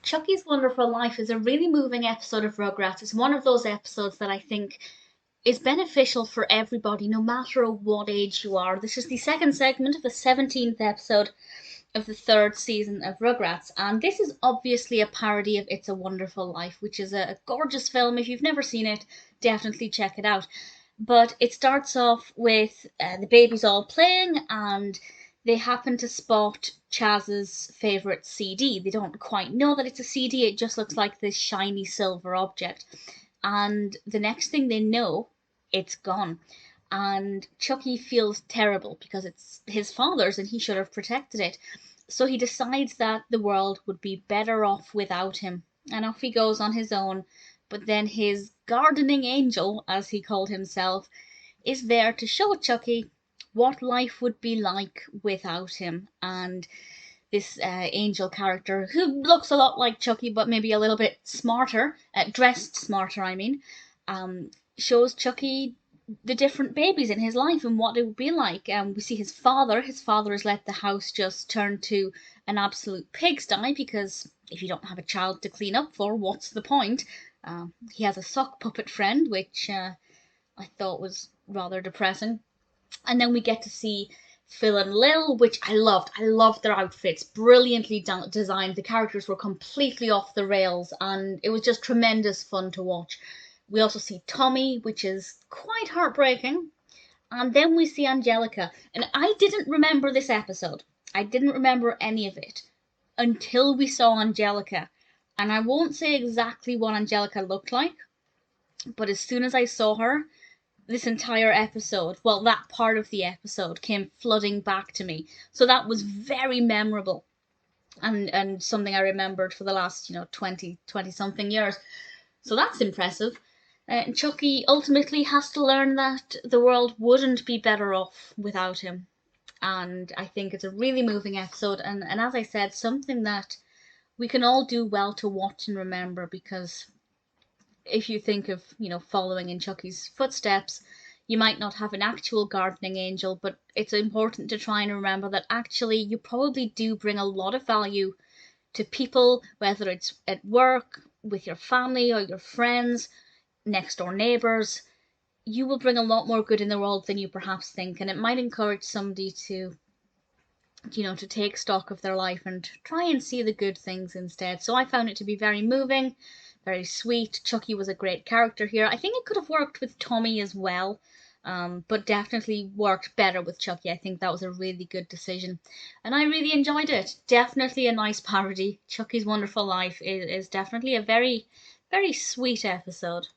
Chuckie's Wonderful Life is a really moving episode of Rugrats. It's one of those episodes that I think is beneficial for everybody, no matter what age you are. This is the second segment of the 17th episode of the third season of Rugrats, and this is obviously a parody of It's a Wonderful Life, which is a gorgeous film. If you've never seen it, definitely check it out. But it starts off with the babies all playing, and they happen to spot Chaz's favourite CD. They don't quite know that it's a CD, it just looks like this shiny silver object. And the next thing they know, it's gone. And Chuckie feels terrible because it's his father's and he should have protected it. So he decides that the world would be better off without him. And off he goes on his own. But then his gardening angel, as he called himself, is there to show Chuckie what life would be like without him. And this angel character, who looks a lot like Chuckie but maybe a little bit smarter, dressed smarter I mean, shows Chuckie the different babies in his life and what it would be like. We see his father has let the house just turn to an absolute pigsty, because if you don't have a child to clean up for, what's the point? He has a sock puppet friend, which I thought was rather depressing. And then we get to see Phil and Lil, which I loved. I loved their outfits, brilliantly designed. The characters were completely off the rails, and it was just tremendous fun to watch. We also see Tommy, which is quite heartbreaking. And then we see Angelica. And I didn't remember this episode. I didn't remember any of it until we saw Angelica. And I won't say exactly what Angelica looked like, but as soon as I saw her, this entire episode, well, that part of the episode came flooding back to me. So that was very memorable, and something I remembered for the last 20 something years. So that's impressive. And Chuckie ultimately has to learn that the world wouldn't be better off without him. And I think it's a really moving episode, and as I said, something that we can all do well to watch and remember, because if you think of, following in Chuckie's footsteps, you might not have an actual gardening angel, but it's important to try and remember that actually you probably do bring a lot of value to people, whether it's at work, with your family or your friends, next door neighbours. You will bring a lot more good in the world than you perhaps think, and it might encourage somebody to take stock of their life and try and see the good things instead. So I found it to be very moving, very sweet. Chuckie was a great character here. I think it could have worked with Tommy as well, but definitely worked better with Chuckie. I think that was a really good decision, and I really enjoyed it. Definitely a nice parody. Chuckie's Wonderful Life is definitely a very, very sweet episode.